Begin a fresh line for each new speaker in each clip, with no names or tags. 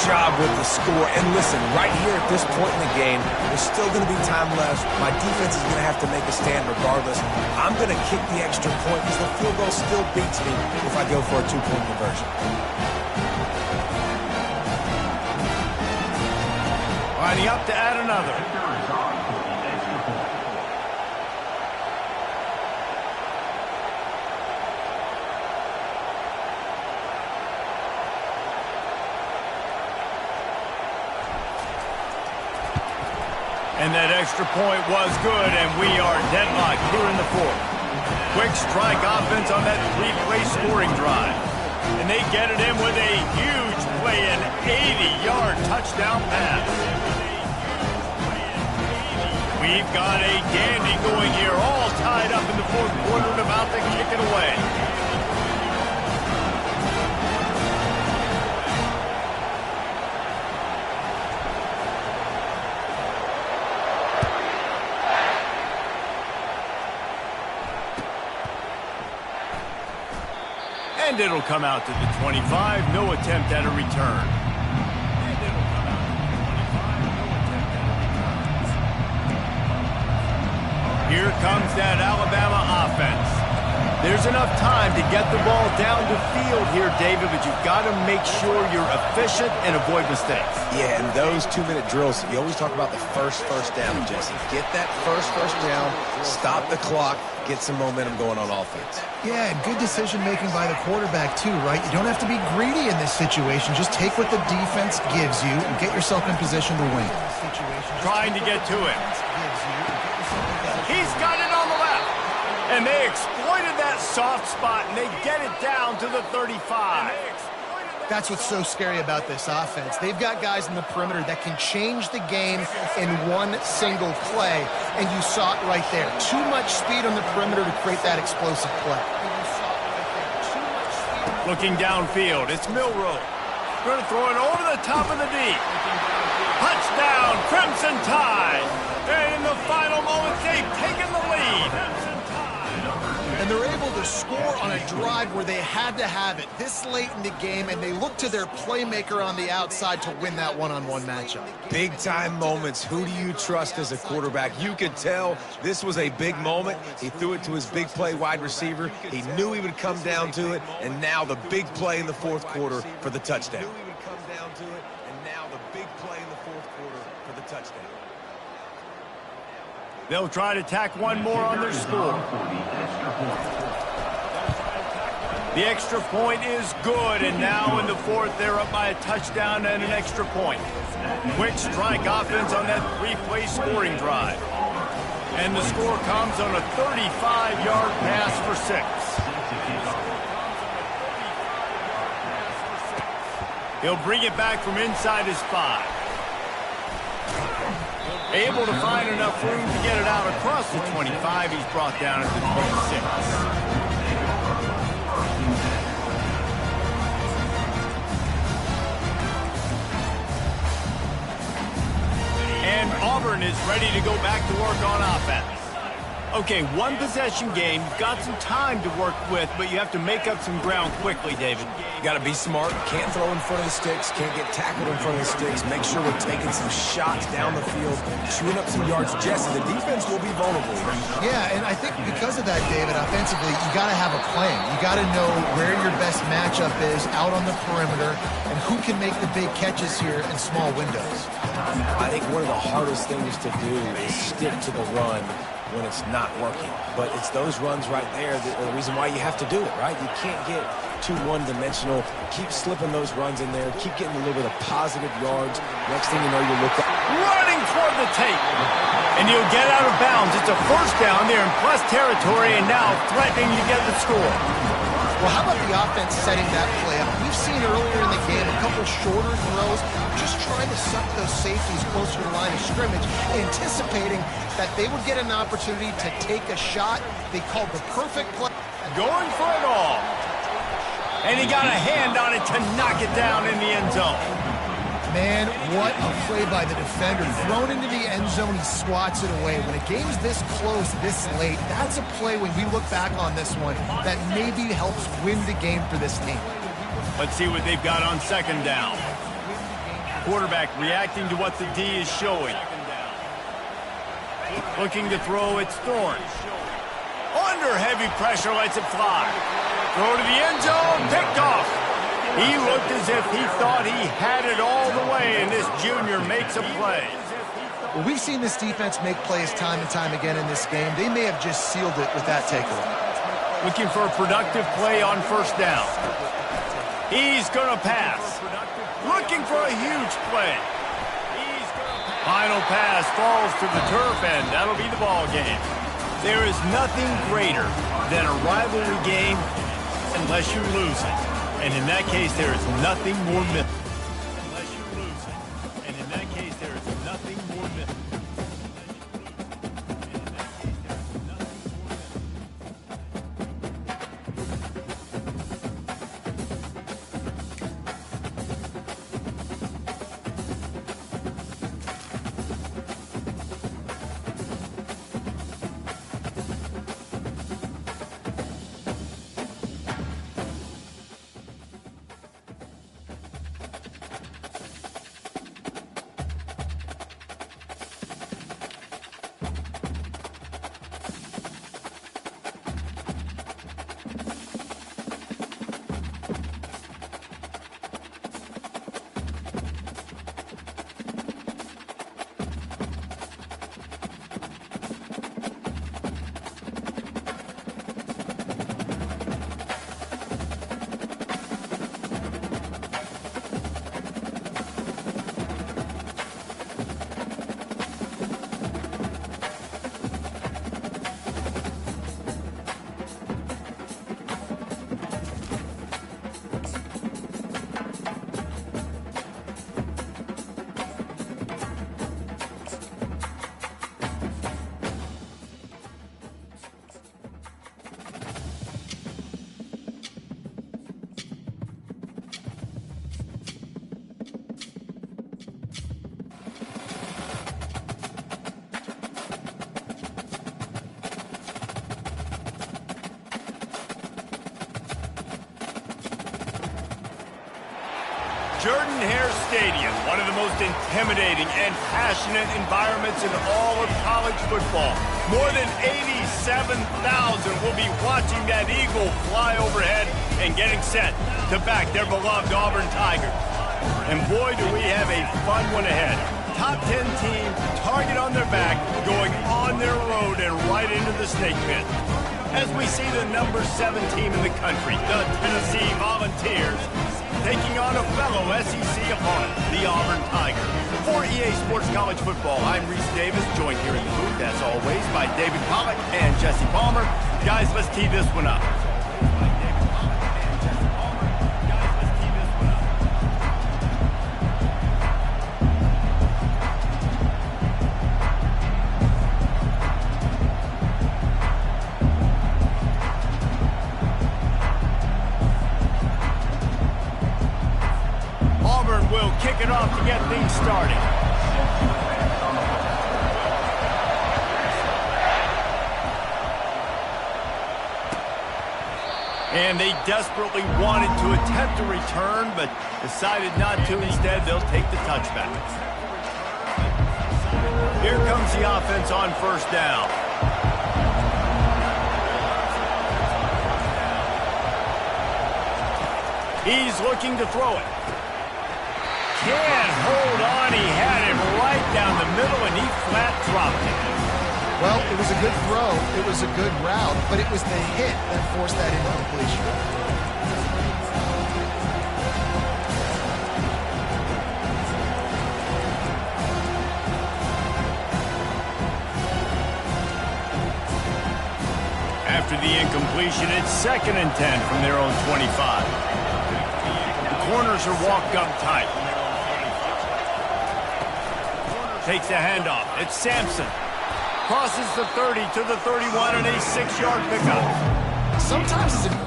job with the score. And listen, right here at this point in the game, there's still going to be time left. My defense is going to have to make a stand regardless. I'm going to kick the extra point because the field goal still beats me if I go for a two-point conversion.
Lining up to add another. And that extra point was good, and we are deadlocked here in the fourth. Quick strike offense on that three-play scoring drive. And they get it in with a huge play, an 80-yard touchdown pass. We've got a dandy going here, all tied up in the fourth quarter and about to kick it away. And it'll come out to the 25. No attempt at a return. Here comes that Alabama offense. There's enough time to get the ball down the field here, David, but you've got to make sure you're efficient and avoid mistakes.
Yeah, and those 2-minute drills, you always talk about the first down, Jesse. Get that first down, stop the clock, get some momentum going on offense.
Yeah, and good decision-making by the quarterback, too, right? You don't have to be greedy in this situation. Just take what the defense gives you and get yourself in position to win.
Trying to get to it. He's got it on the left. And they exploited that soft spot, and they get it down to the 35.
That's what's so scary about this offense. They've got guys in the perimeter that can change the game in one single play, and you saw it right there. Too much speed on the perimeter to create that explosive play.
Looking downfield, it's Milroe. Going to throw it over the top of the D. Touchdown, Crimson Tide. And in the final moments, they've taken the lead.
And they're able to score on a drive where they had to have it this late in the game, and they look to their playmaker on the outside to win that one-on-one matchup.
Big-time moments. Who do you trust as a quarterback? You could tell this was a big moment. He threw it to his big play wide receiver. He knew he would come down to it, and now the big play in the fourth quarter for the touchdown.
They'll try to tack one more on their score. The extra point is good, and now in the fourth, they're up by a touchdown and an extra point. Quick strike offense on that three-play scoring drive. And the score comes on a 35-yard pass for 6. He'll bring it back from inside his 5. Able to find enough room to get it out across the 25. He's brought down at the 26. And Auburn is ready to go back to work on offense. Okay, one possession game. You've got some time to work with, but you have to make up some ground quickly, David.
You got to be smart. Can't throw in front of the sticks. Can't get tackled in front of the sticks. Make sure we're taking some shots down the field, chewing up some yards. Jesse, the defense will be vulnerable.
Yeah, and I think because of that, David, offensively, you got to have a plan. You got to know where your best matchup is out on the perimeter and who can make the big catches here in small windows.
I think one of the hardest things to do is stick to the run when it's not working. But it's those runs right there that are the reason why you have to do it, right? You can't get too one-dimensional. Keep slipping those runs in there. Keep getting a little bit of positive yards. Next thing you know, you look up.
Running toward the tape. And he'll get out of bounds. It's a first down there in plus territory, and now threatening to get the score.
Well, how about the offense setting that play up? We've seen earlier in the game a couple shorter throws, just trying to suck those safeties closer to the line of scrimmage, anticipating that they would get an opportunity to take a shot. They called the perfect play.
Going for it all. And he got a hand on it to knock it down in the end zone.
Man, what a play by the defender. Thrown into the end zone, he swats it away. When a game's this close, this late, that's a play when we look back on this one that maybe helps win the game for this team.
Let's see what they've got on second down. quarterback reacting to what the D is showing. Looking to throw, it's Thorne. Under heavy pressure, lets it fly. Throw to the end zone, picked off. He looked as if he thought he had it all the way, and this junior makes a play.
Well, we've seen this defense make plays time and time again in this game. They may have just sealed it with that takeaway.
Looking for a productive play on first down. He's going to pass. Looking for a huge play. Final pass falls to the turf, and that'll be the ball game. There is nothing greater than a rivalry game unless you lose it. And in that case, there is nothing more mythical. Unless you lose it. And in that case, there is nothing more mythical. Jordan-Hare Stadium, one of the most intimidating and passionate environments in all of college football. More than 87,000 will be watching that Eagle fly overhead and getting set to back their beloved Auburn Tigers. And boy, do we have a fun one ahead. Top 10 team, target on their back, going on their road and right into the snake pit. As we see the number 7 team in the country, the Tennessee Volunteers, taking on a fellow SEC opponent, the Auburn Tigers. For EA Sports College Football, I'm Reese Davis, joined here in the booth, as always, by David Pollack and Jesse Palmer. Guys, let's tee this one up. Will kick it off to get things started. And they desperately wanted to attempt a return, but decided not to. Instead, they'll take the touchback. Here comes the offense on first down. He's looking to throw it. Can't hold on. He had him right down the middle, and he flat dropped it.
Well, it was a good throw. It was a good route, but it was the hit that forced that incompletion.
After the incompletion, it's 2nd and 10 from their own 25. The corners are walked up tight. Takes a handoff. It's Sampson. Crosses the 30 to the 31 and a 6-yard pickup.
Sometimes it's a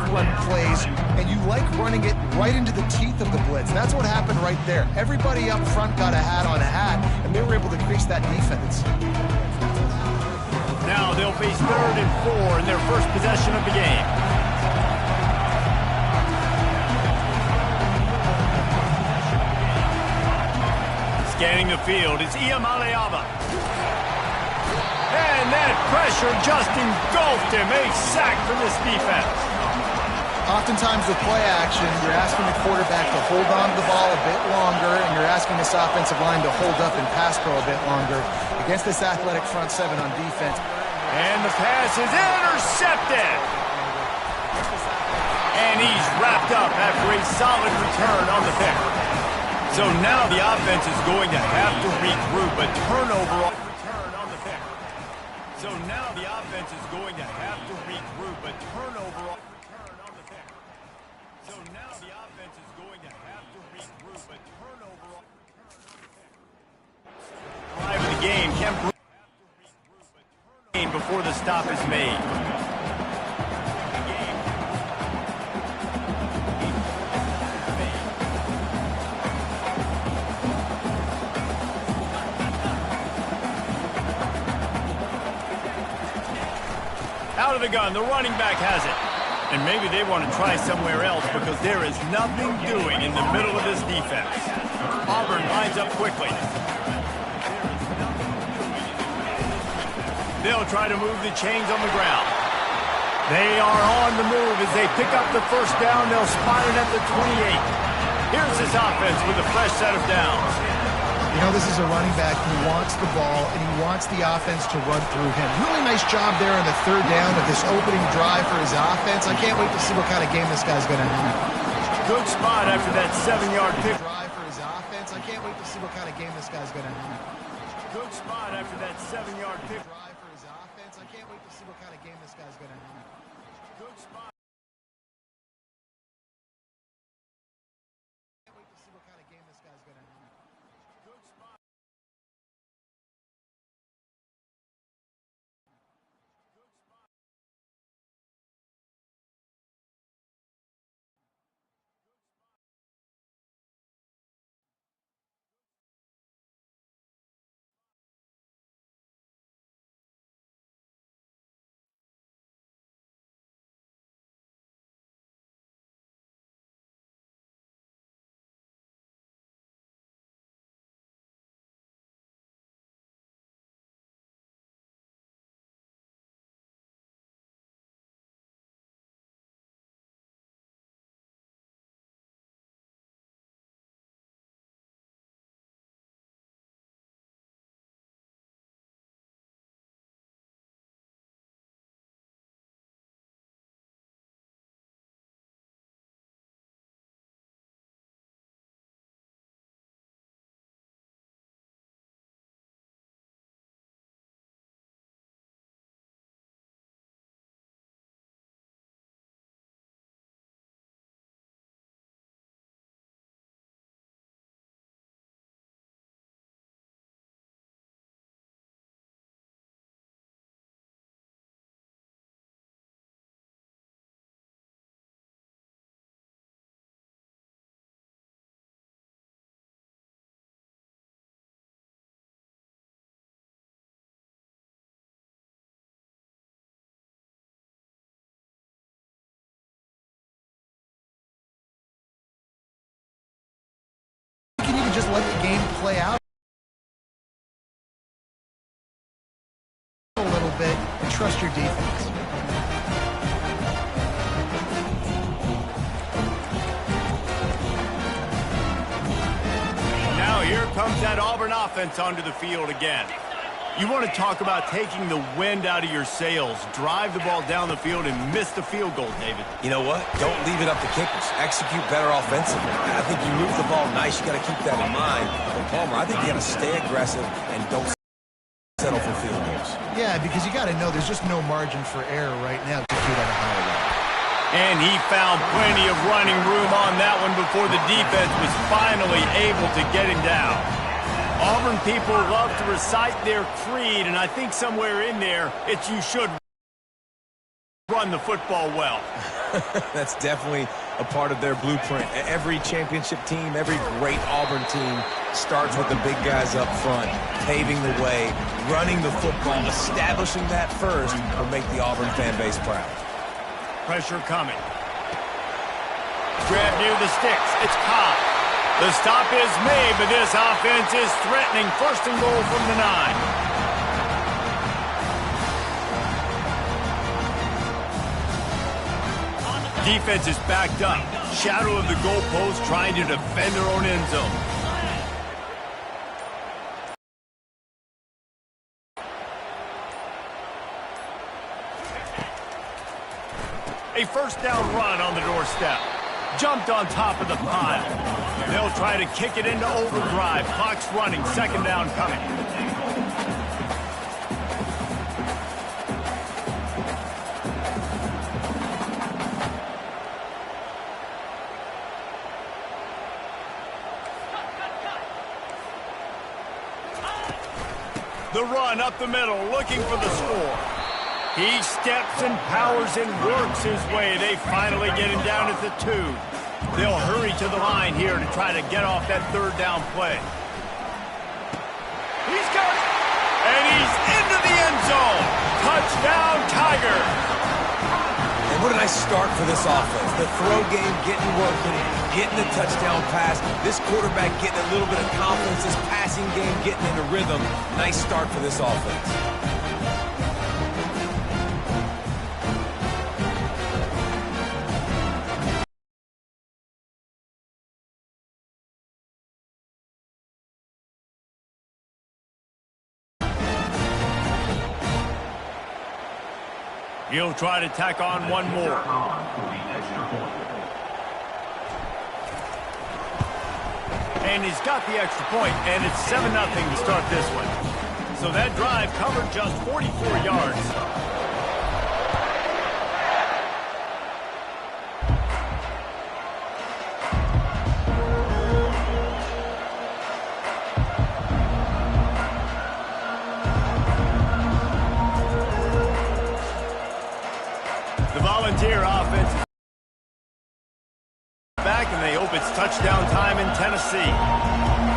run plays, and you like running it right into the teeth of the blitz. That's what happened right there. Everybody up front got a hat on a hat, and they were able to crease that defense.
Now they'll face 3rd and 4 in their first possession of the game. Scanning the field is Iamaleava. And that pressure just engulfed him. A sack for this defense.
Oftentimes with play action, you're asking the quarterback to hold on to the ball a bit longer, and you're asking this offensive line to hold up and pass pro a bit longer. Against this athletic front seven on defense.
And the pass is intercepted. And he's wrapped up after a solid return on the pick. So now the offense is going to have to regroup. A turnover on return on the pick. So now the offense is going to have to regroup. A turnover on return on the pick. So now the offense is going to have to regroup. A turnover on return on the pick. Drive of the game. Can before the stop is made. Out of the gun, the running back has it. And maybe they want to try somewhere else because there is nothing doing in the middle of this defense. Auburn lines up quickly. They'll try to move the chains on the ground. They are on the move as they pick up the first down. They'll spot it at the 28. Here's this offense with a fresh set of downs.
You know, this is a running back who wants the ball, and he wants the offense to run through him. Really nice job there on the 3rd down of this opening drive for his offense. I can't wait to see what kind of game this guy's going to have.
Good spot after that 7-yard pick.
Drive for his offense. I can't wait to see what kind of game this guy's going to have.
Good spot after that 7-yard pick.
Drive for his offense. I can't wait to see what kind of game this guy's going to have.
Good spot.
Can't wait to see what kind of game this guy's going to have.
Good spot.
You can just let the game play out a little bit and trust your defense.
Now here comes that Auburn offense onto the field again. You want to talk about taking the wind out of your sails. Drive the ball down the field and miss the field goal, David.
You know what? Don't leave it up to kickers. Execute better offensively. I think you move the ball nice. You got to keep that in mind. But Palmer, I think you got to stay aggressive and don't settle for field goals.
Yeah, because you got to know there's just no margin for error right now to do that a higher level.
And he found plenty of running room on that one before the defense was finally able to get him down. Auburn people love to recite their creed, and I think somewhere in there, it's you should run the football well.
That's definitely a part of their blueprint. Every championship team, every great Auburn team starts with the big guys up front, paving the way, running the football. Establishing that first will make the Auburn fan base proud.
Pressure coming. Grab near the sticks. It's Cobb. The stop is made, but this offense is threatening. First and goal from the 9. Defense is backed up. Shadow of the goalpost trying to defend their own end zone. A first down run on the doorstep. Jumped on top of the pile. They'll try to kick it into overdrive. Clock's running. Second down coming. The run up the middle, looking for the score. He steps and powers and works his way. They finally get him down at the 2. They'll hurry to the line here to try to get off that third down play. He's got it! And he's into the end zone. Touchdown, Tiger!
And what a nice start for this offense. The throw game getting working, getting the touchdown pass. This quarterback getting a little bit of confidence. This passing game getting into rhythm. Nice start for this offense.
He'll try to tack on one more. And he's got the extra point, and it's 7-0 to start this one. So that drive covered just 44 yards. The Volunteer offense is back, and they hope it's touchdown time in Tennessee.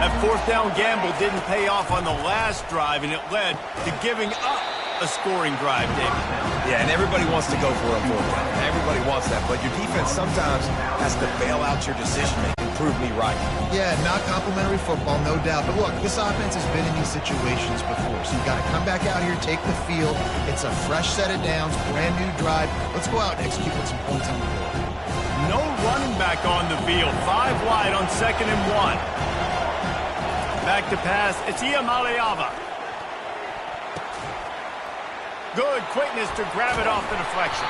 That fourth down gamble didn't pay off on the last drive, and it led to giving up a scoring drive, David.
Yeah, and everybody wants to go for a fourth down. Everybody wants that, but your defense sometimes has to bail out your decision-making. Prove me right.
Yeah, not complimentary football, no doubt. But look, this offense has been in these situations before, so you got to come back out here, take the field. It's a fresh set of downs, brand new drive. Let's go out and execute with some points on the board.
No running back on the field. 5 wide on 2nd and 1. Back to pass. It's Iamaleava. Good quickness to grab it off the deflection.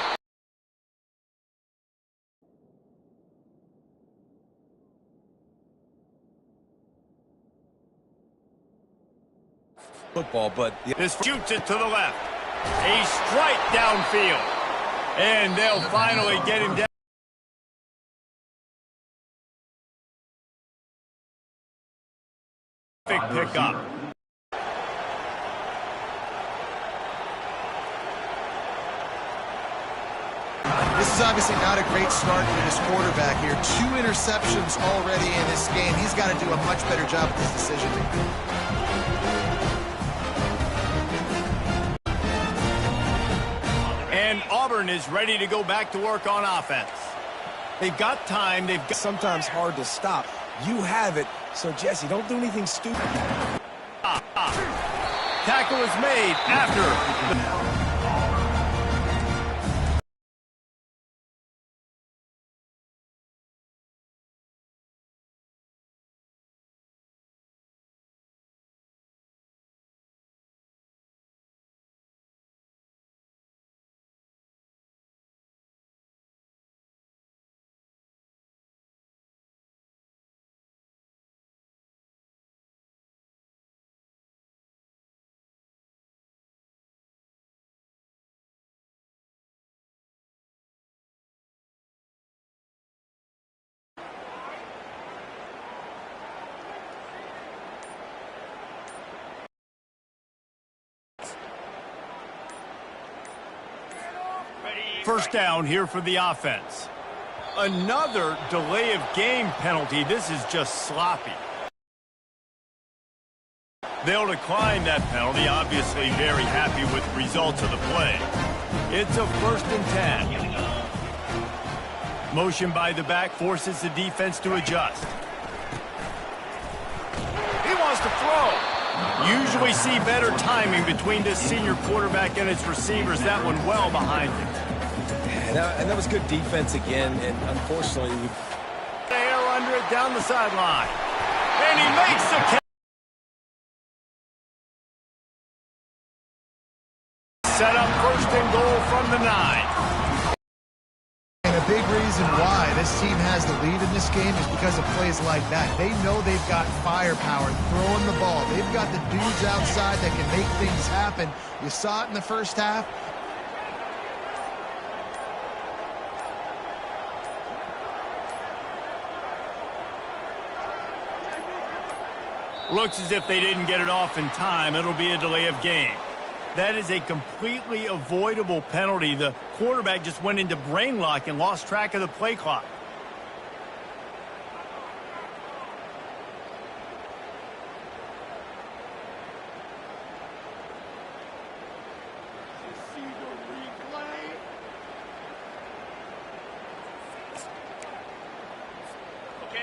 Football, but
this shoots it to the left. A strike downfield. And they'll finally get him down. Big pickup.
This is obviously not a great start for this quarterback here. 2 interceptions already in this game. He's got to do a much better job with his decision making.
And Auburn is ready to go back to work on offense. They've got time. They've got
sometimes hard to stop. You have it. So, Jesse, don't do anything stupid.
Tackle is made after First down here for the offense. Another delay of game penalty. This is just sloppy. They'll decline that penalty, obviously very happy with the results of the play. It's a 1st and 10. Motion by the back forces the defense to adjust. He wants to throw. Usually see better timing between this senior quarterback and his receivers. That one well behind him.
And that was good defense again, and unfortunately...
Air under it down the sideline. And he makes the catch. Set up 1st and goal from the 9.
And a big reason why this team has the lead in this game is because of plays like that. They know they've got firepower throwing the ball. They've got the dudes outside that can make things happen. You saw it in the first half.
Looks as if they didn't get it off in time. It'll be a delay of game. That is a completely avoidable penalty. The quarterback just went into brain lock and lost track of the play clock.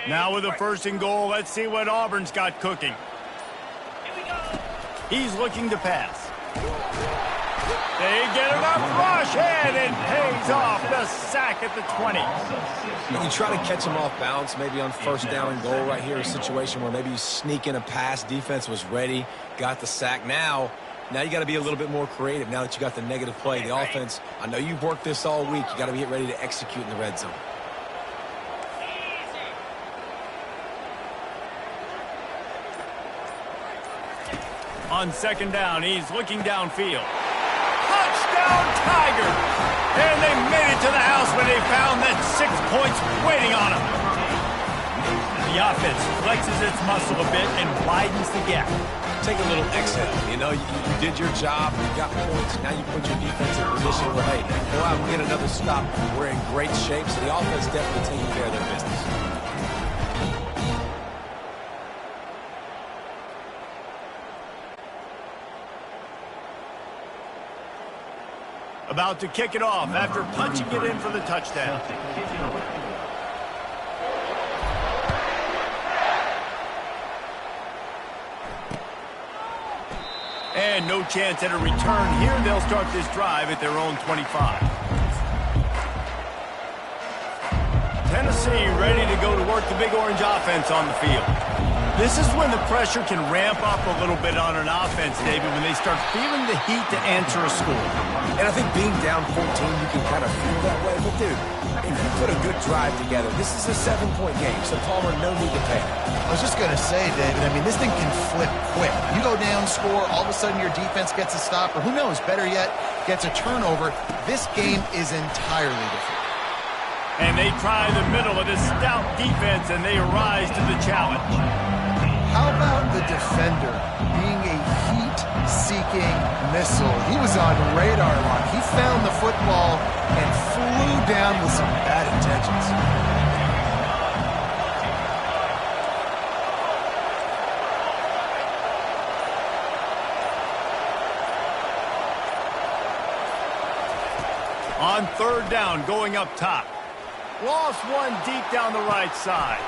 Now with a 1st and goal, let's see what Auburn's got cooking. He's looking to pass. They get enough rush and it pays off. The sack at the 20.
You try to catch him off balance, maybe on 1st down and goal right here, a situation where maybe you sneak in a pass. Defense was ready, got the sack. Now you got to be a little bit more creative now that you got the negative play. The offense, I know you've worked this all week. You got to get ready to execute in the red zone.
On 2nd down, he's looking downfield. Touchdown, Tiger! And they made it to the house when they found that 6 points waiting on them. The offense flexes its muscle a bit and widens the gap.
Take a little exhale. You know, you did your job. You got points. Now you put your defense in a position where, hey, go out and get another stop. We're in great shape, so the offense definitely taking care of their business.
About to kick it off after punching it in for the touchdown. And no chance at a return here. They'll start this drive at their own 25. Tennessee ready to go to work the Big Orange offense on the field. This is when the pressure can ramp up a little bit on an offense, David, when they start feeling the heat to answer a score.
And I think being down 14, you can kind of feel that way. But, dude, if you put a good drive together, this is a 7-point game, so Palmer, no need to panic.
I was just going to say, David, I mean, this thing can flip quick. You go down, score, all of a sudden your defense gets a stop, or who knows, better yet, gets a turnover. This game is entirely different.
And they try the middle of this stout defense, and they rise to the challenge.
How about the defender being a heat-seeking missile? He was on radar lock. He found the football and flew down with some bad intentions.
On 3rd down, going up top. Lost one deep down the right side.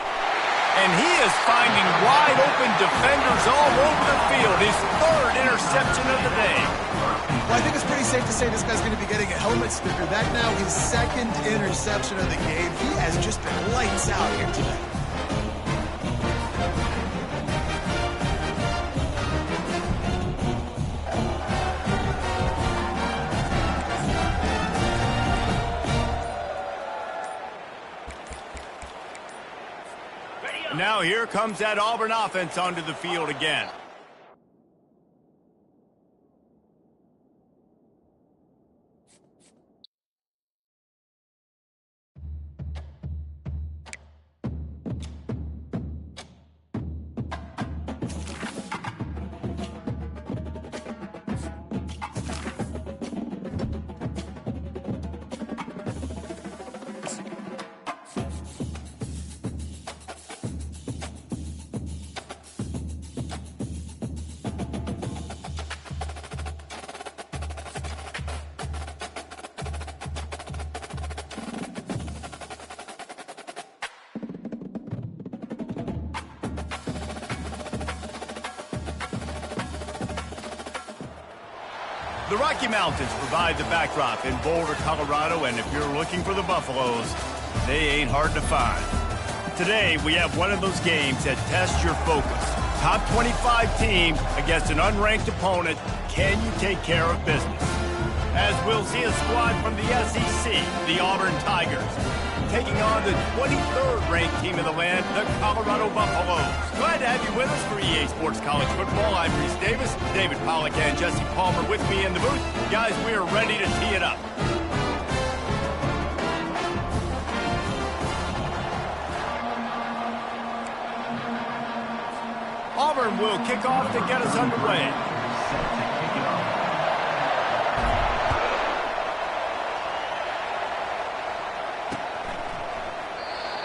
And he is finding wide-open defenders all over the field. His 3rd interception of the day.
Well, I think it's pretty safe to say this guy's going to be getting a helmet sticker. That now his 2nd interception of the game. He has just been lights out here today.
Now here comes that Auburn offense onto the field again. The Rocky Mountains provide the backdrop in Boulder, Colorado, and if you're looking for the Buffaloes, they ain't hard to find. Today, we have one of those games that tests your focus. Top 25 team against an unranked opponent. Can you take care of business? As we'll see a squad from the SEC, the Auburn Tigers, taking on the 23rd ranked team in the land, the Colorado Buffaloes. Glad to have you with us for EA Sports College Football. I'm Reese Davis, David Pollack and Jesse Palmer with me in the booth. Guys, we are ready to tee it up. Auburn will kick off to get us underway.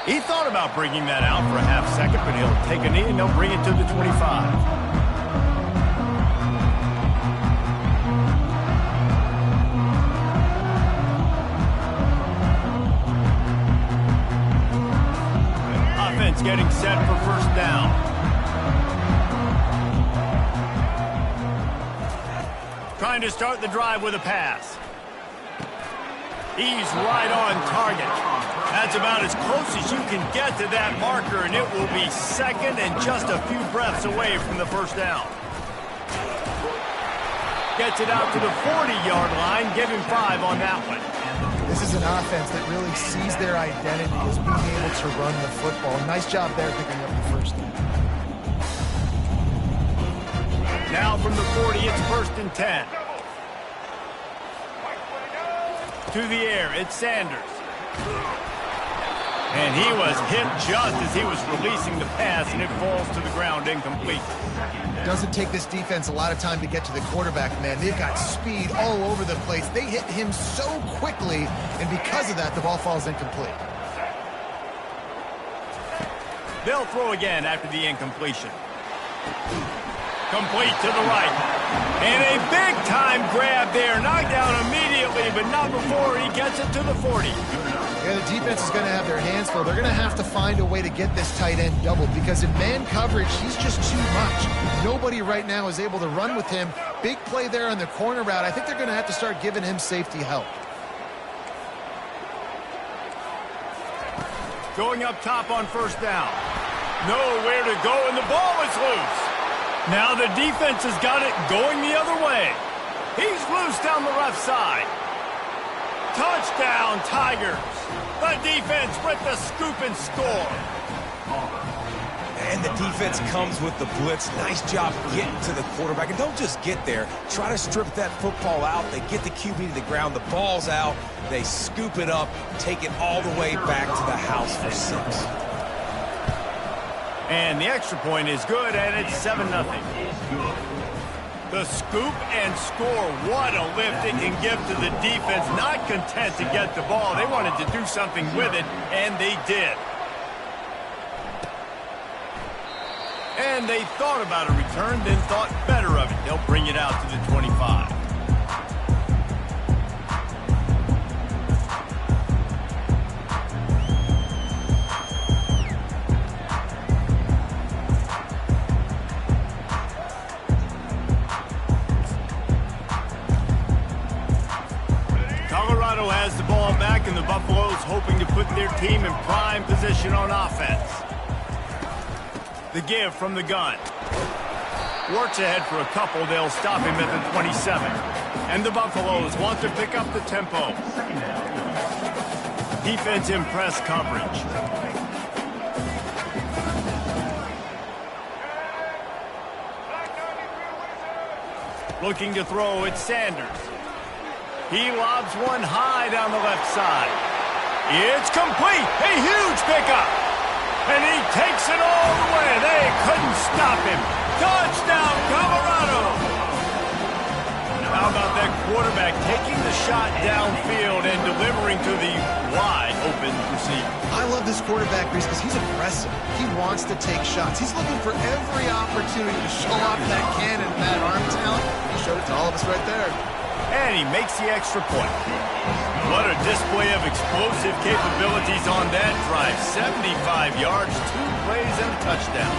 He thought about bringing that out for a half second, but he'll take a knee and they'll bring it to the 25. Offense getting set for first down. Trying to start the drive with a pass. He's right on target. That's about as close as you can get to that marker, and it will be second and just a few breaths away from the first down. Gets it out to the 40-yard line. Give him 5 on that one.
This is an offense that really sees their identity as being able to run the football. Nice job there picking up the first down.
Now from the 40, it's 1st and 10. To the air, it's Sanders. And he was hit just as he was releasing the pass, and it falls to the ground incomplete.
Doesn't take this defense a lot of time to get to the quarterback, man. They've got speed all over the place. They hit him so quickly, and because of that, the ball falls incomplete.
They'll throw again after the incompletion. Complete to the right. And a big-time grab there. Knocked down immediately, but not before he gets it to the 40.
Yeah, the defense is going to have their hands full. They're going to have to find a way to get this tight end doubled because in man coverage, he's just too much. Nobody right now is able to run with him. Big play there on the corner route. I think they're going to have to start giving him safety help.
Going up top on first down. Nowhere to go, and the ball is loose. Now the defense has got it going the other way. He's loose down the left side. Touchdown, Tigers. The defense with the scoop and score.
And the defense comes with the blitz. Nice job getting to the quarterback. And don't just get there. Try to strip that football out. They get the QB to the ground. The ball's out. They scoop it up, take it all the way back to the house for 6.
And the extra point is good, and it's 7-0. The scoop and score. What a lift it can give to the defense. Not content to get the ball. They wanted to do something with it, and they did. And they thought about a return, then thought better of it. They'll bring it out to the 25. Colorado has the ball back, and the Buffaloes hoping to put their team in prime position on offense. The give from the gun. Works ahead for a couple. They'll stop him at the 27. And the Buffaloes want to pick up the tempo. Defense in press coverage. Looking to throw, it's Sanders. He lobs one high down the left side. It's complete. A huge pickup. And he takes it all the way. They couldn't stop him. Touchdown, Colorado. How about that quarterback taking the shot downfield and delivering to the wide open receiver?
I love this quarterback, Reese, because he's aggressive. He wants to take shots. He's looking for every opportunity to show off that cannon, that arm talent. He showed it to all of us right there.
And he makes the extra point. What a display of explosive capabilities on that drive. 75 yards, 2 plays, and a touchdown.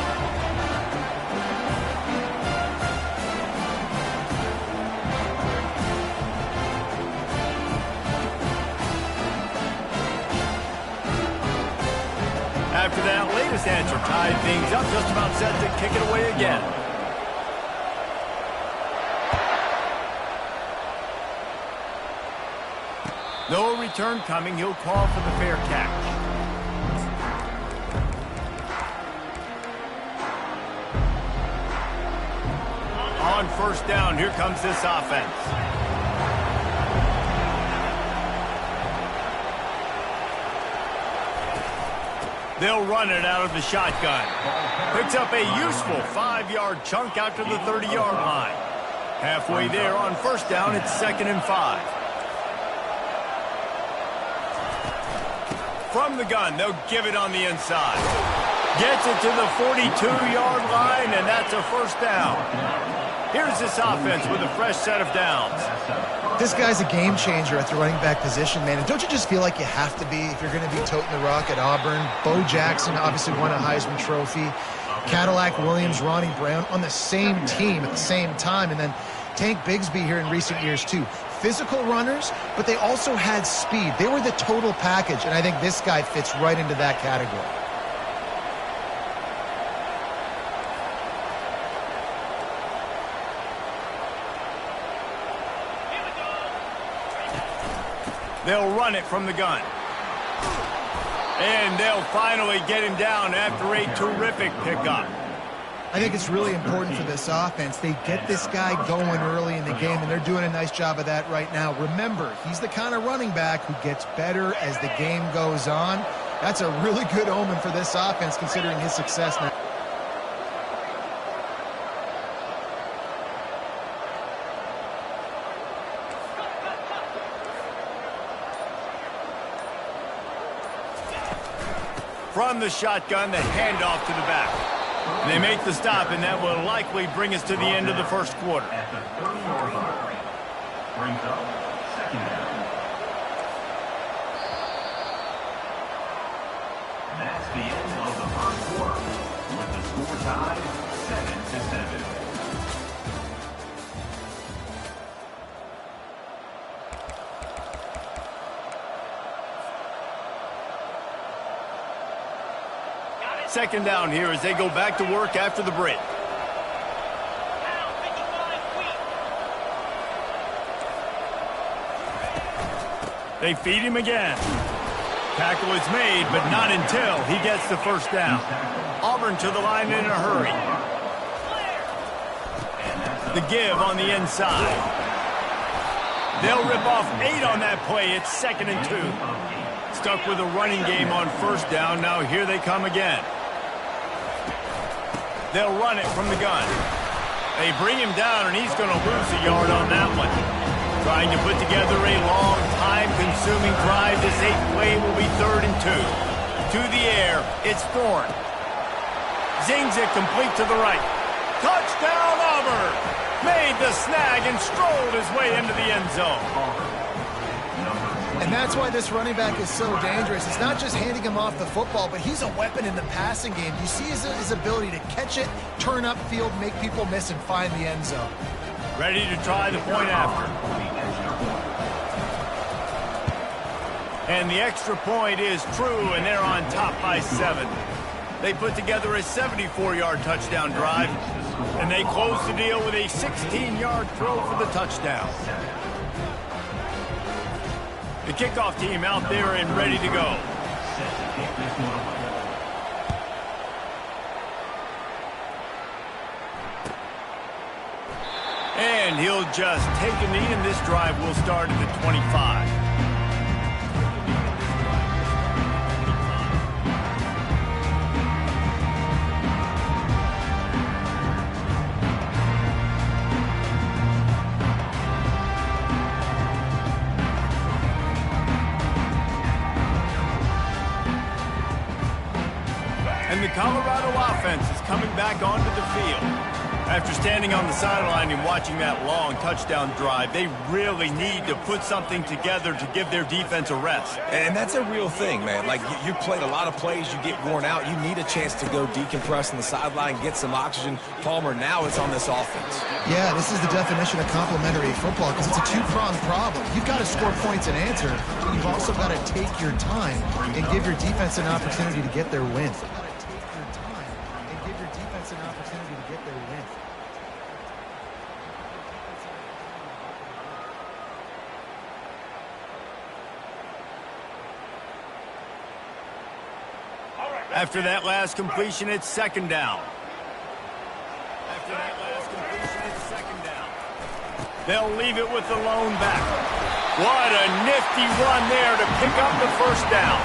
latest answer tied things up, just about set to kick it away again. No return coming. He'll call for the fair catch. On first down, here comes this offense. They'll run it out of the shotgun. Picks up a useful 5-yard chunk out to the 30-yard line. Halfway there on first down, it's 2nd and 5. From the gun, they'll give it on the inside. Gets it to the 42-yard line, and that's a first down. Here's this offense with a fresh set of downs.
This guy's a game changer at the running back position, man. And don't you just feel like you have to be if you're going to be toting the rock at Auburn? Bo Jackson obviously won a Heisman Trophy. Cadillac Williams, Ronnie Brown on the same team at the same time. And then Tank Bigsby here in recent years, too. Physical runners, but they also had speed. They were the total package, and I think this guy fits right into that category.
They'll run it from the gun. And they'll finally get him down after a terrific pickup.
I think it's really important for this offense. They get this guy going early in the game, and they're doing a nice job of that right now. Remember, he's the kind of running back who gets better as the game goes on. That's a really good omen for this offense, considering his success now.
From the shotgun, the handoff to the back. They make the stop, and that will likely bring us to the end of the first quarter.
At the 34-yard line, brings up 2nd down. That's the end of the first quarter, with the score tied 7-7.
Second down here as they go back to work after the break. They feed him again. Tackle is made, but not until he gets the first down. Auburn to the line in a hurry. The give on the inside. They'll rip off 8 on that play. It's 2nd and 2. Stuck with a running game on first down. Now here they come again. They'll run it from the gun. They bring him down, and he's going to lose a yard on that one. Trying to put together a long, time-consuming drive. This 8th play will be 3rd and 2. To the air, it's Thorne. Zings it complete to the right. Touchdown, Auburn! Made the snag and strolled his way into the end zone.
And that's why this running back is so dangerous. It's not just handing him off the football, but he's a weapon in the passing game. You see his ability to catch it, turn upfield, make people miss, and find the end zone.
Ready to try the point after. And the extra point is true, and they're on top by 7. They put together a 74-yard touchdown drive, and they close the deal with a 16-yard throw for the touchdown. The kickoff team out there and ready to go. And he'll just take a knee, and this drive will start at the 25. And the Colorado offense is coming back onto the field. After standing on the sideline and watching that long touchdown drive, they really need to put something together to give their defense a rest.
And that's a real thing, man. Like, you played a lot of plays, you get worn out. You need a chance to go decompress on the sideline, get some oxygen. Palmer, now it's on this offense.
Yeah, this is the definition of complementary football because it's a two-pronged problem. You've got to score points and answer, but you've also got to take your time and give your defense an opportunity to get their win.
After that last completion, it's second down. They'll leave it with the lone back. What a nifty run there to pick up the first down.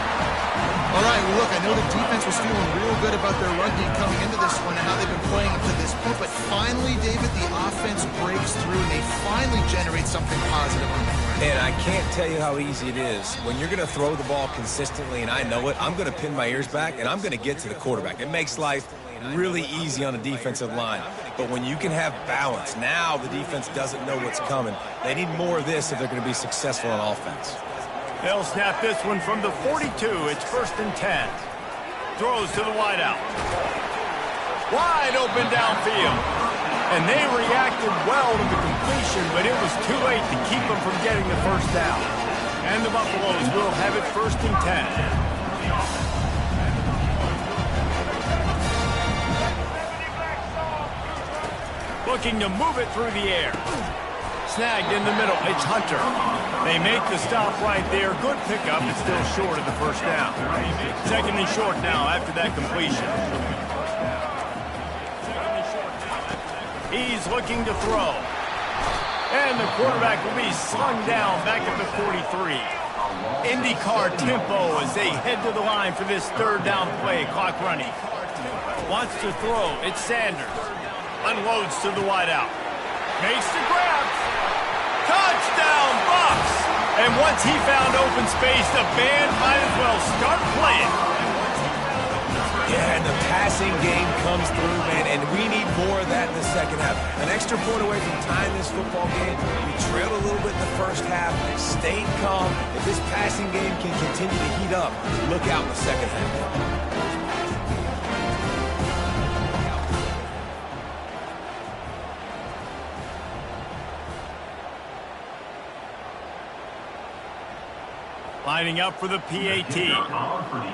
All right, well, look, I know the defense was feeling real good about their run game coming into this one and how they've been playing up to this point, but finally, David, the offense breaks through and they finally generate something positive on the ground.
And I can't tell you how easy it is. When you're going to throw the ball consistently, and I know it, I'm going to pin my ears back, and I'm going to get to the quarterback. It makes life really easy on the defensive line. But when you can have balance, now the defense doesn't know what's coming. They need more of this if they're going to be successful on offense.
They'll snap this one from the 42. It's 1st and 10. Throws to the wideout. Wide open downfield. And they reacted well to the completion, but it was too late to keep them from getting the first down. And the Buffaloes will have it 1st and 10. Looking to move it through the air. Snagged in the middle. It's Hunter. They make the stop right there. Good pickup. It's still short of the first down. 2nd and short now after that completion. He's looking to throw. And the quarterback will be slung down back at the 43. IndyCar tempo as they head to the line for this 3rd down play. Clock running. Wants to throw. It's Sanders. Unloads to the wideout. Makes the grab. Touchdown, Bucs! And once he found open space, the band might as well start playing.
Yeah, and the passing game comes through, man, and we need more of that in the second half. An extra point away from tying this football game. We trailed a little bit in the first half, stayed calm. If this passing game can continue to heat up, look out in the second half.
Lining up for the PAT.
For the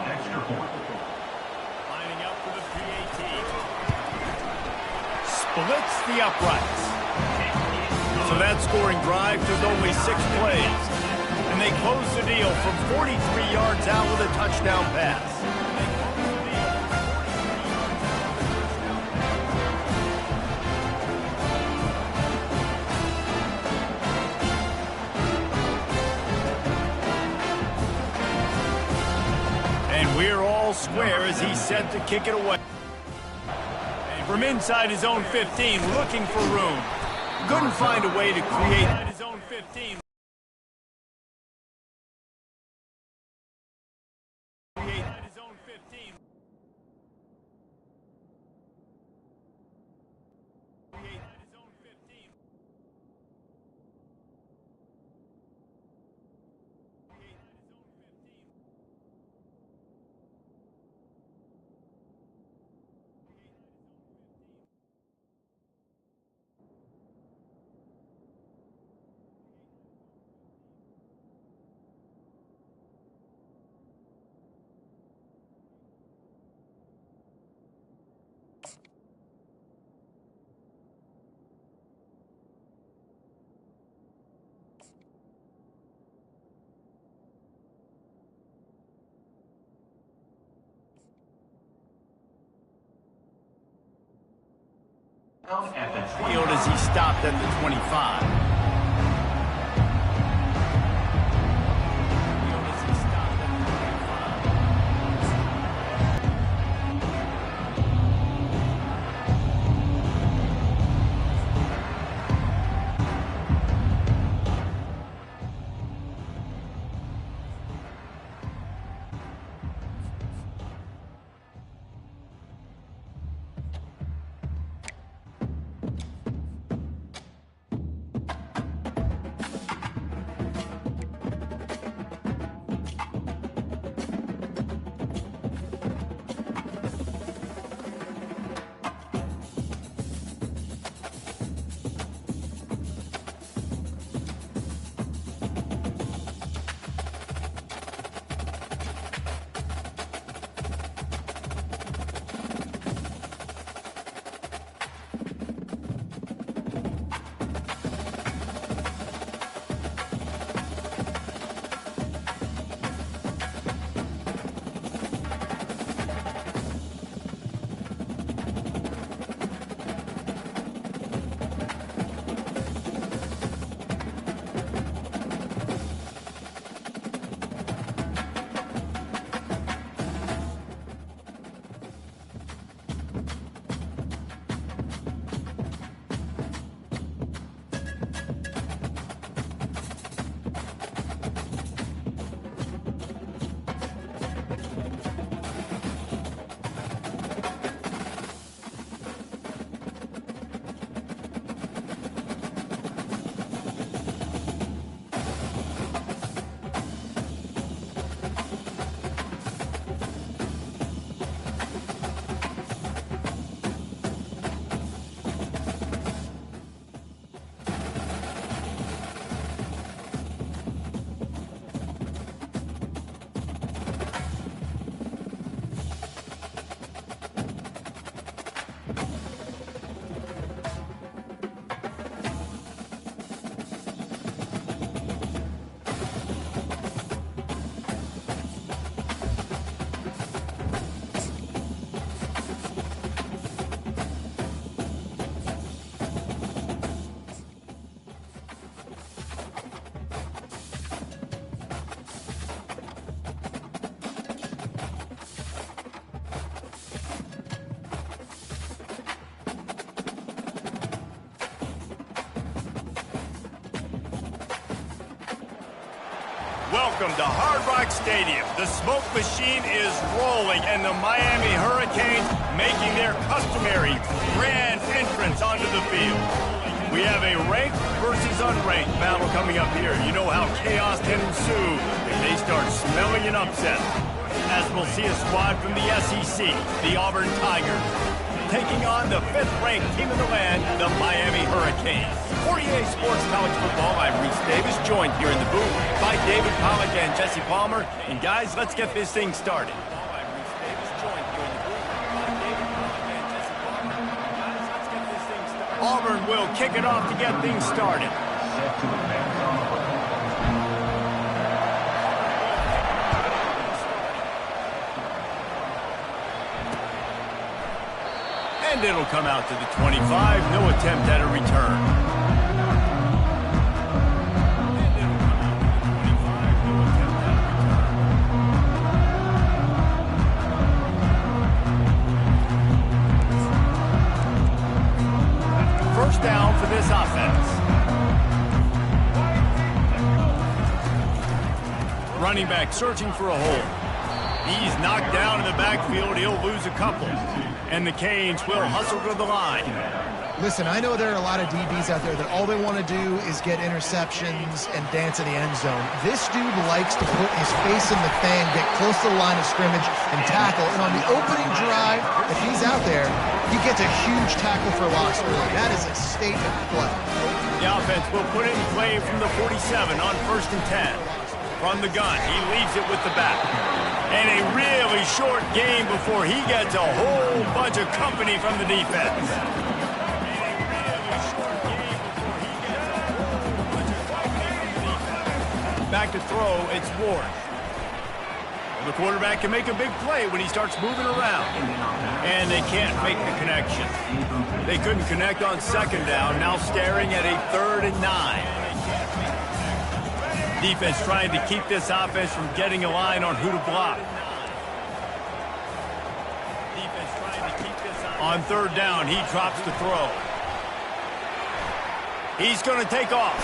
extra point.
Lining up for the PAT. Splits the uprights. So that scoring drive took only 6 plays. And they close the deal from 43 yards out with a touchdown pass. We're all square as he's set to kick it away. From inside his own 15, looking for room. Couldn't find a way to create his own 15.
At the
Field as he stopped at the 25. Welcome to Hard Rock Stadium. The smoke machine is rolling, and the Miami Hurricanes making their customary grand entrance onto the field. We have a ranked versus unranked battle coming up here. You know how chaos can ensue if they start smelling an upset. As we'll see a squad from the SEC, the Auburn Tigers, taking on the 5th-ranked team in the land, the Miami Hurricanes. For EA Sports College Football, I'm Reese Davis, joined here in the booth by David Pollack and Jesse Palmer. And guys, let's get this thing started. Auburn will kick it off to get things started. And it'll come out to the 25. No attempt at a return. First down for this offense. Running back searching for a hole. He's knocked down in the backfield. He'll lose a couple. And the Canes will hustle to the line.
Listen, I know there are a lot of DBs out there that all they want to do is get interceptions and dance in the end zone. This dude likes to put his face in the fan, get close to the line of scrimmage, and tackle. And on the opening drive, if he's out there, he gets a huge tackle for loss early. That is a statement play.
The offense will put it in play from the 47 on 1st and 10. From the gun, he leaves it with the back. And a really short game before he gets a whole bunch of company from the defense. Back to throw, it's Ward. The quarterback can make a big play when he starts moving around. And they can't make the connection. They couldn't connect on 2nd down, now staring at a 3rd and 9. Defense trying to keep this offense from getting a line on who to block. Defense trying to keep this on 3rd down, he drops the throw. He's going to take off.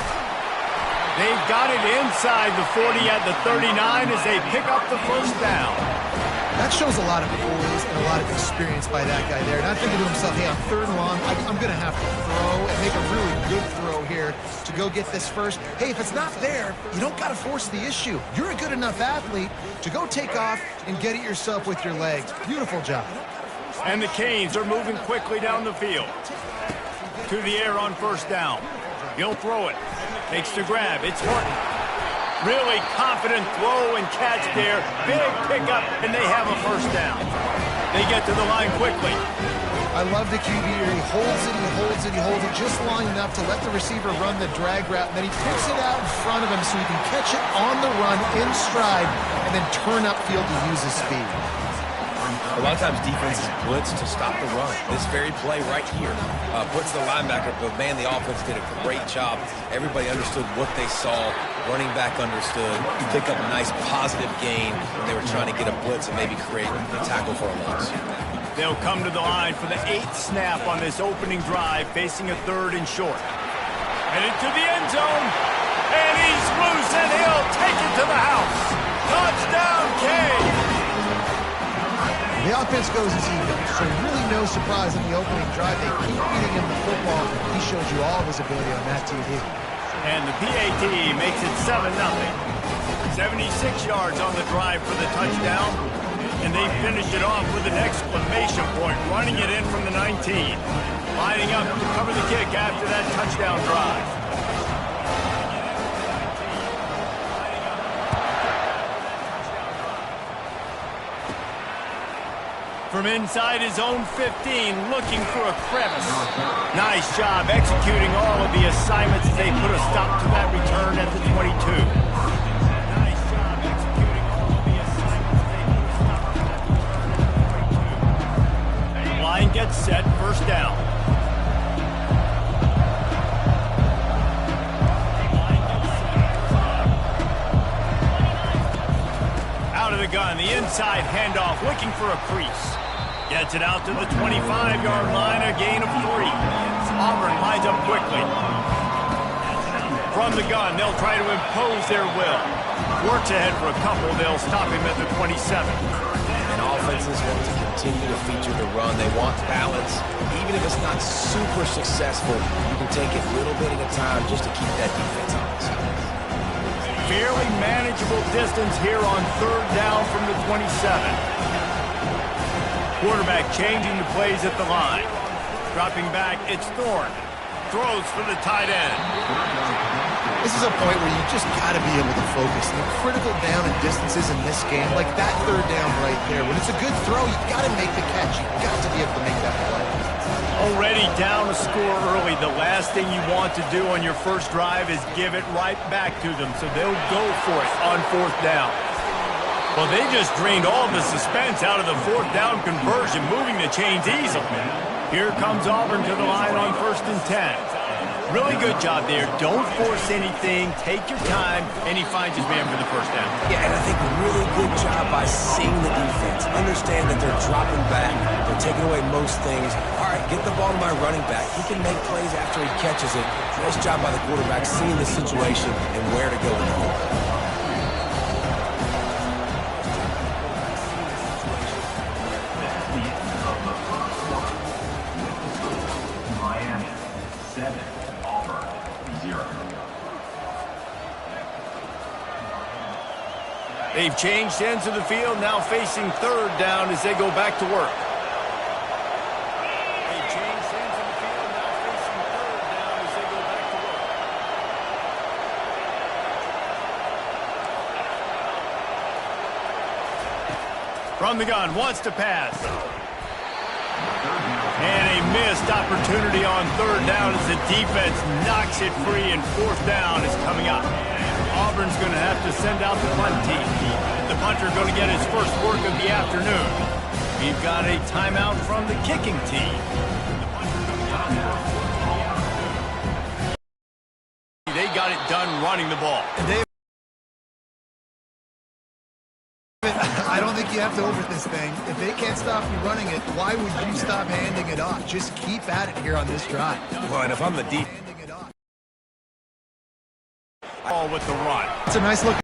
They've got it inside the 40 at the 39 as they pick up the 1st down.
That shows a lot of poise and a lot of experience by that guy there. Not thinking to himself, hey, on 3rd and long, I'm going to have to throw and make a really good throw here to go get this first. Hey, if it's not there, you don't got to force the issue. You're a good enough athlete to go take off and get it yourself with your legs. Beautiful job.
And the Canes are moving quickly down the field. To the air on 1st down. He'll throw it. Takes the grab. It's Horton. Really confident throw and catch there. Big pickup, and they have a 1st down. They get to the line quickly.
I love the QB here. He holds it, he holds it, he holds it just long enough to let the receiver run the drag route, and then he picks it out in front of him so he can catch it on the run in stride and then turn upfield to use his speed.
A lot of times defenses blitz to stop the run. This very play right here puts the linebacker, but man, the offense did a great job. Everybody understood what they saw. Running back understood. Pick up a nice positive gain when they were trying to get a blitz and maybe create a tackle for a loss.
They'll come to the line for the 8th snap on this opening drive, facing a 3rd and short. Headed to the end zone, and he's loose, and he'll take it to the house. Touchdown, Canes!
The offense goes as even, so really no surprise in the opening drive. They keep feeding him the football. He showed you all of his ability on that TV.
And the PAT makes it 7-0. 76 yards on the drive for the touchdown. And they finished it off with an exclamation point, running it in from the 19. Lining up to cover the kick after that touchdown drive. From inside his own 15, looking for a crevice. Nice job executing all of the assignments as they put a stop to that return at the 22. Nice job executing all of the assignments as they put a stop to that return at the 22. Line gets set, 1st down. Out of the gun, the inside handoff, looking for a crease. Gets it out to the 25-yard line, a gain of 3. Auburn lines up quickly. From the gun, they'll try to impose their will. Works ahead for a couple. They'll stop him at the 27.
And offenses want to continue to feature the run. They want balance. Even if it's not super successful, you can take it little bit at a time just to keep that defense honest.
Fairly manageable distance here on third down from the 27. Quarterback changing the plays at the line. Dropping back, it's Thorne. Throws for the tight end.
This is a point where you just got to be able to focus. The critical down and distances in this game, like that third down right there, when it's a good throw, you got to make the catch. You got to be able to make that play.
Already down a score early. The last thing you want to do on your first drive is give it right back to them, so they'll go for it on fourth down. Well, they just drained all the suspense out of the fourth down conversion, moving the chains easily. Here comes Auburn to the line on 1st and 10. Really good job there. Don't force anything. Take your time, and he finds his man for the first down.
Yeah, and I think a really good job by seeing the defense. Understand that they're dropping back. They're taking away most things. All right, get the ball to my running back. He can make plays after he catches it. Nice job by the quarterback seeing the situation and where to go with the ball.
They've changed ends of the field, now facing third down as they go back to work. They've changed ends of the field, now facing third down as they go back to work. From the gun, wants to pass. And a missed opportunity on third down as the defense knocks it free, and fourth down is coming up. Auburn's going to have to send out the punt team. The punter going to get his first work of the afternoon. We've got a timeout from the kicking team. They got it done running the ball.
I don't think you have to over this thing. If they can't stop you running it, why would you stop handing it off? Just keep at it here on this drive.
Well, and if I'm the deep...
Ball with the run.
It's a nice look.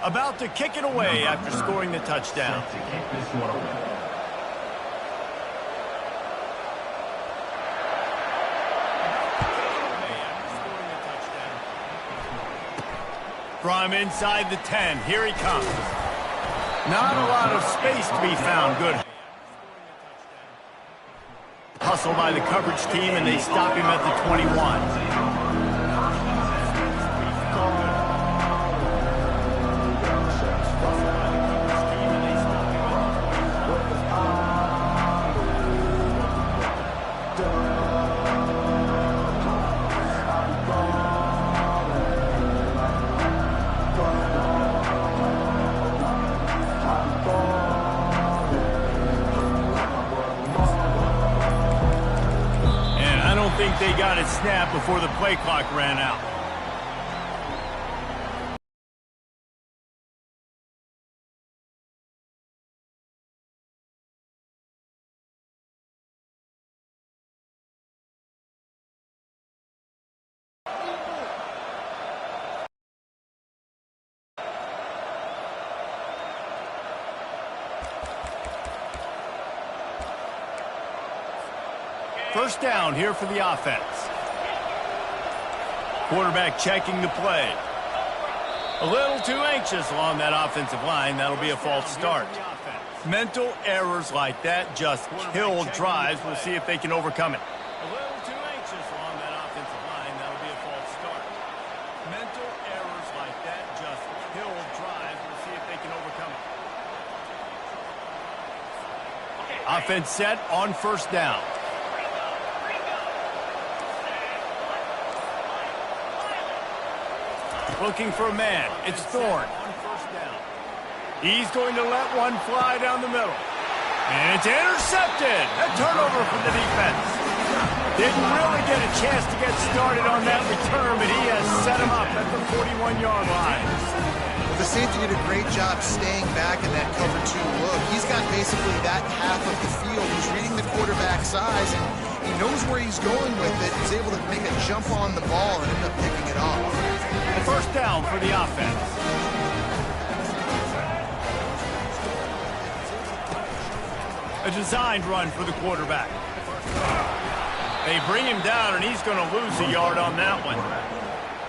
About to kick it away after scoring the touchdown.
To kick this one away.
From inside the 10, here he comes. Not a lot of space to be found. Good hustle by the coverage team, and they stop him at the 21. I think they got it snapped before the play clock ran out. First down here for the offense. Quarterback checking the play. A little too anxious along that offensive line. That'll be a false start. Mental errors like that just kill drives. We'll see if they can overcome it. A little too anxious along that offensive line. That'll be a false start. Mental errors like that just kill drives. We'll see if they can overcome it. Offense set on first down. Looking for a man. It's Thorne. He's going to let one fly down the middle. And it's intercepted. A turnover from the defense. Didn't really get a chance to get started on that return, but he has set him up at the 41-yard line.
Well, the safety did a great job staying back in that cover 2 look. He's got basically that half of the field. He's reading the quarterback's eyes, and he knows where he's going with it. He's able to make a jump on the ball and end up picking it off.
First down for the offense. A designed run for the quarterback. They bring him down, and he's going to lose a yard on that one.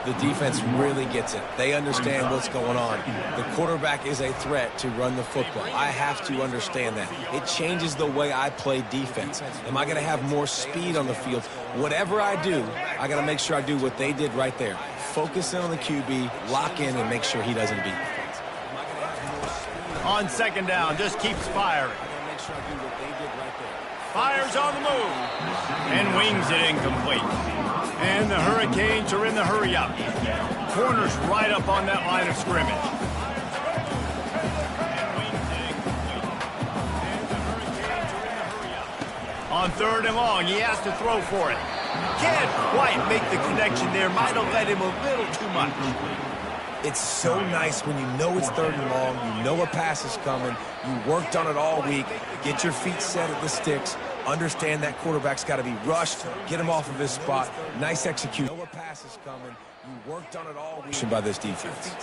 The defense really gets it. They understand what's going on. The quarterback is a threat to run the football. I have to understand that. It changes the way I play defense. Am I going to have more speed on the field? Whatever I do, I got to make sure I do what they did right there. Focus in on the QB, lock in, and make sure he doesn't beat the
On second down, just keeps firing. Fires on the move. And wings it incomplete. And the Hurricanes are in the hurry-up. Corners right up on that line of scrimmage. On third and long, he has to throw for it. Can't quite make the connection there. Might have let him a little too much.
It's so nice when you know it's third and long, you know a pass is coming, you worked on it all week, get your feet set at the sticks, understand that quarterback's got to be rushed, get him off of his spot, nice execution. You know a pass is coming, you worked on it all week by this defense.